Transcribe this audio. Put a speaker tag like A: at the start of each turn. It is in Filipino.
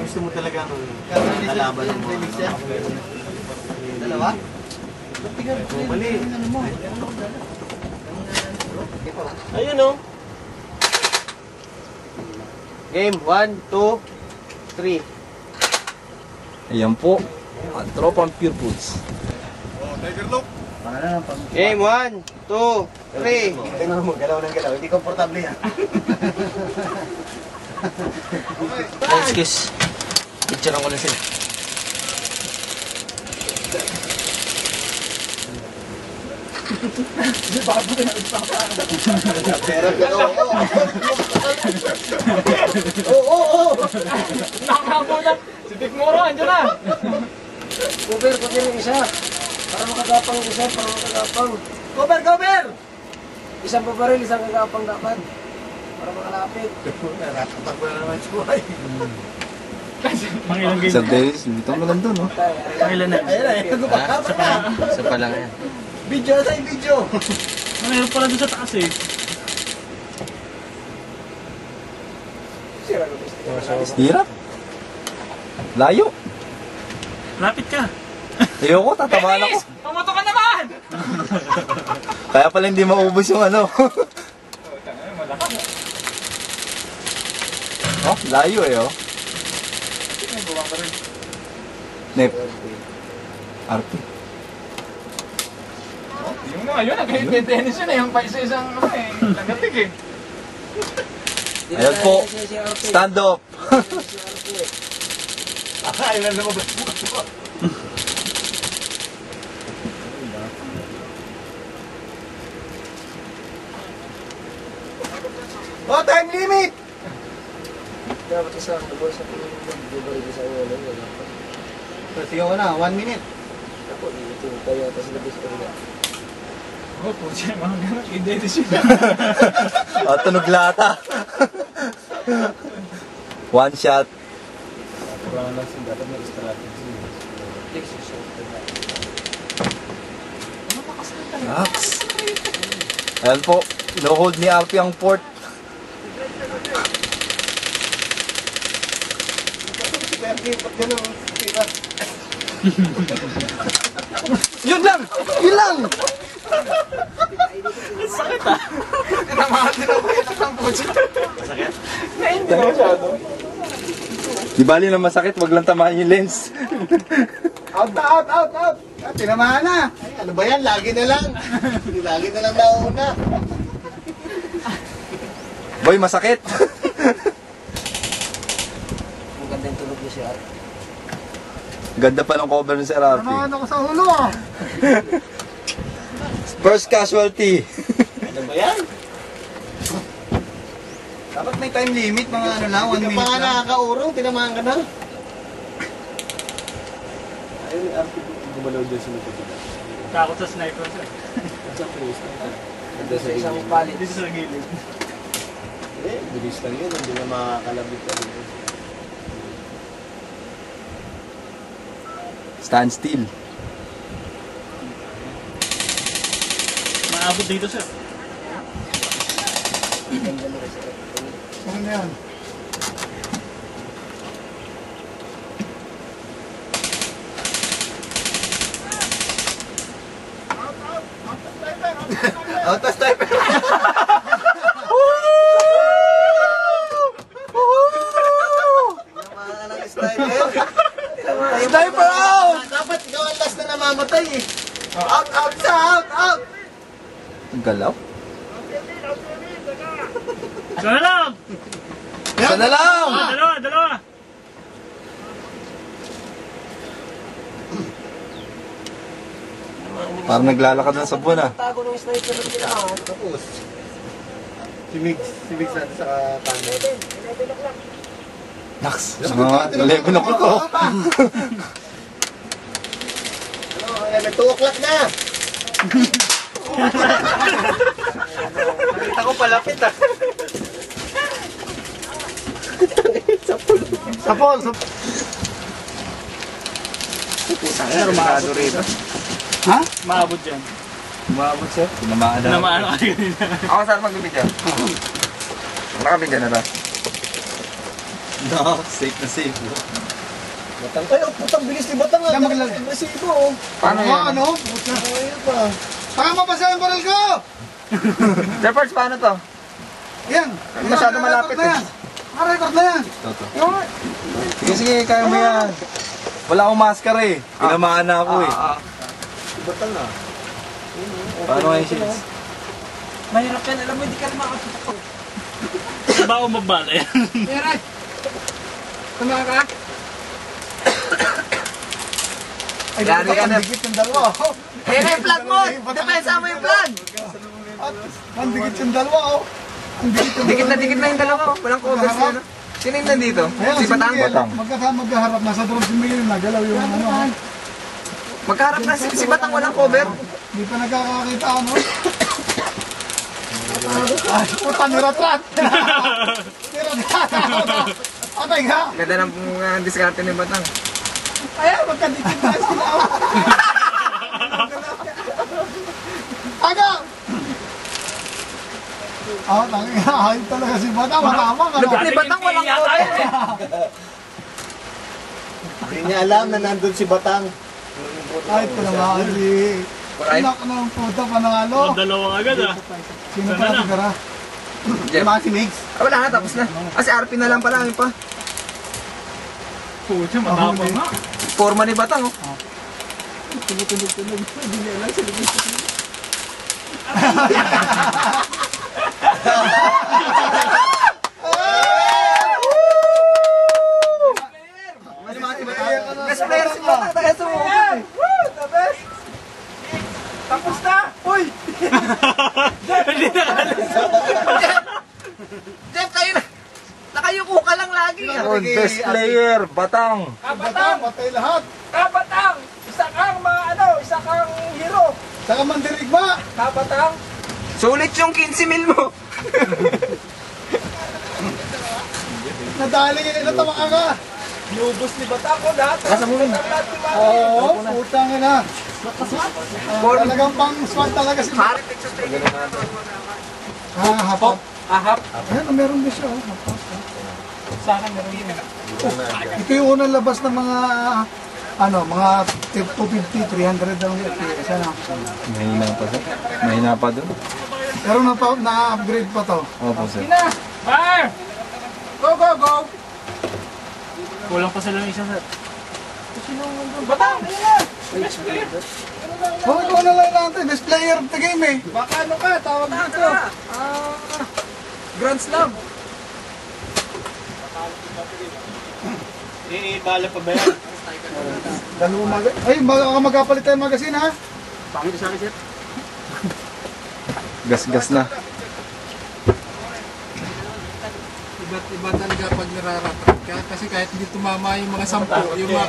A: Gusto mo talaga lalaban ng mga dalawa? Mali. Ayun o. Game 1, 2, 3.
B: Ayan po, ang tropang Pure Foods.
A: Game 1, 2, 3. Tingnan mo, galaw ng galaw. Hindi komportable yan.
B: Excuse. Picture ko lang sila.
A: Pero oo.
C: Nakakampunan! Si Dick Moro, andyan na!
A: Cover yung isa. Para makagapang yung isa, para makagapang. Cover! Isang pabaril, isang kagapang dapat. Para makalapit. Naratatag mo na naman suway.
C: Pangilang game.
B: Sir Dennis, litong na lang doon, no?
C: Pangilan na.
A: Ayun na.
B: Isa pa lang yan.
A: Video tayo, video.
C: Mayroon pala doon sa taas eh.
B: Hirap. Layo.
C: Lapit ka.
B: Ayoko, tatamaan ako.
C: Pumoto ka naman!
B: Kaya pala hindi maubos yung ano. Oh, layo eh, oh. Nep. RP.
C: Yung mga yun, nag-tennis yun eh. Yung pa isa-isang lagatik eh.
B: Ayan po. Stand up.
A: Ayun na lumabas mo. Oh, time limit! Dapat isa ang double sa double sa ulo. Sige ko na, 1 minute. Ako, ito tayo tapos labis ko rin.
C: Oh, po siya mga gano'n. I-dennis yun.
B: Oh, tunog lata. One shot.
A: Kurang lang siya, dapat may strategy.
B: Relax. Ayan po, no-hold ni RP ang port. Yun lang! Yun lang!
C: Sakit ah. Tinamahan din ako ito ng puso. Masakit? Hindi masyado.
B: Di bali na masakit, wag lang tamaan yung lens.
A: Out! Tinamahan na! Ay, ano ba yan? Lagi na lang nauna.
B: Boy, masakit.
A: Ang ganda yung tulog niya si Art.
B: Ganda pa ng cover ni Sir RP.
A: Tinamahan ako sa ulo ah!
B: First casualty.
A: Ano ba yan?
B: Dapat may time limit, mga ano lang, 1
A: Hindi ka pa nga nakakaurong, tinamahan ka na. Ayun ni Art, gumalaw dyan sa likod.
C: Takot sa sniper sir.
A: Sa place na. Ganda sa isang palit.
C: Dito sa gilid.
A: Bilis lang yun, hindi na makakalabit ka dito.
B: Stand still.
C: Maabot dito sir.
A: Ano na yan? Out of sniper! Tinamahan ng sniper!
B: Sniper out!
A: Dapat ikaw ang last na namamatay eh! Out!
B: Ang galaw?
C: Sana lang!
B: Isa na lang!
C: Dalawa!
B: Parang naglalakad na sa buwan ah.
A: Tago ng sniper ng tinamahan. Tapos. Si Migs natin sa kanan.
B: Naks, mga 11 o'clock ako.
A: May 2 o'clock na! Nakita ko palapit ah. Sapol!
B: Sarado rito. Ha?
C: Maabot dyan.
B: Umabot sir. Tinamaan na.
C: Tinamaan ako kanina.
D: Ako saan magbibigyan? Nakabigyan na ba?
B: No, safe na safe.
A: Batang kayo, putang bilis ni Batang.
E: Yan, maglag-
A: Resibo, oh.
D: Paano yan?
E: Ano?
A: Ayun pa.
E: Saka mabasa yung baril ko!
D: Shepherds, paano to?
E: Yan.
D: Masyado malapit,
E: Na yan. Record na yan.
B: Toto. Sige, sige, kaya mo yan. Wala akong maskara eh. Tinamaan na ako eh.
A: Batang ah.
B: Paano nga yung shields?
A: Mahirap yan, alam mo, hindi ka na makaputok.
C: Ba ako mabala yan?
E: Meron. Tama ka? Ay,
D: Yari ka na.
E: Dikit yung dalawa.
D: Yan na yung flag mo! Depensa mo yung flag!
E: Ang dikit yung dalawa, oh. Ang dikit yung
D: Dikit na yung dalawa. Walang covers na. Sino yung nandito?
E: Ayan,
D: Si Batang?
B: Batang.
E: Magkaharap, nasa doon si Miguel, nagalaw yung ano. Ha?
D: Magkaharap na si Batang, walang cover.
E: Hindi pa nagkakakita, ano? Ay, puta, niratrat! Niratrat! Atay nga!
D: Ganda ng diskarte ni Batang.
E: Ayan, magkadikit na sila, oh. Aga! Ah, tangina, ayun talaga si Bata, matama ka.
D: Lupit ni Batang, walang cover.
A: Hindi niya alam na nandun si Batang.
E: Ay, ito naman si...
D: Alright.
E: Anak ng puta, panangalo.
C: Dalawang agad ah.
E: Sino pa natigara?
D: Jeff.
E: Si Migs.
D: Wala na, tapos na. Si RP na lang pala, pa.
C: Pucha, matapang nga.
D: Forma ni Batang, oh. Best player si Batang, tayo sumukot. The best. Tapos na! Uy!
C: Hindi na alis.
D: Jeff, kayo na! Nakayuko ka lang lagi.
B: Yun, best player, Batang.
E: Batang, patay lahat.
A: Kabatang! Isa kang isa kang hero.
E: Saka mandirigma.
A: Kabatang!
D: Sulit yung 15 mil mo.
E: Nadali nga natama ka.
A: Lubos ni Batang ko lahat.
D: Kasa mo rin.
E: Oo, putang ina. Talagang pang swat talaga si Batang.
D: Pare, picture taking.
E: Hapap.
A: Ahap.
E: Ayan, meron din siya. Hapap.
A: Sa akin meron din.
E: Ito yung unang labas ng mga mga 250, 300 lang yung isa na.
B: Mahina pa sir. Mahina pa doon.
E: Pero na-upgrade pa to.
B: Opo sir.
A: Fire! Go, go, go!
C: Kulang pa sila ng isa sir.
A: Batang! Ayun na!
E: Oh, ikaw na lang natin. Best player of the game eh.
A: Baka ano ka, tawag dito.
D: Grand Slam.
C: Bala pa ba yan?
E: Dalawang ay, magkapalit tayo magasin ha.
A: Pangit sa akin, sir.
B: Gas-gas na.
E: Iba't iba talaga pag nararatrat ka. Kasi kahit hindi tumama yung mga 10, yung mga